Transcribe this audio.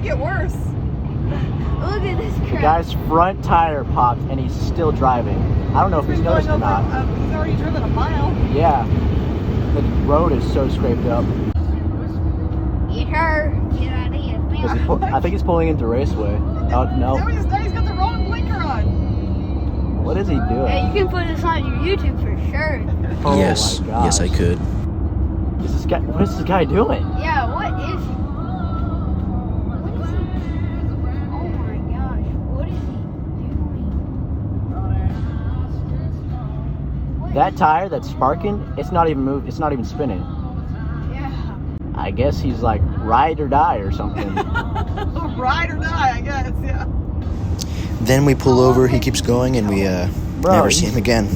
get worse. Look at this crap. The guy's front tire popped and he's still driving. I don't know if he's noticed or not. He's already driven a mile. Yeah. The road is so scraped up. Get her. Get out of here. I think he's pulling into Raceway. Oh, no. No, he's got the wrong blinker on. What is he doing? Yeah, you can put this on your YouTube for sure. Oh Yes, my gosh. yes, I could. What is this guy doing? Yeah, what is he? What is he? Oh my gosh, what is he doing? That tire that's sparking, it's not even moving. It's not even spinning. Yeah. I guess he's like ride or die or something. Ride or die, I guess, yeah. Then we pull over, he keeps going, and we never see him again.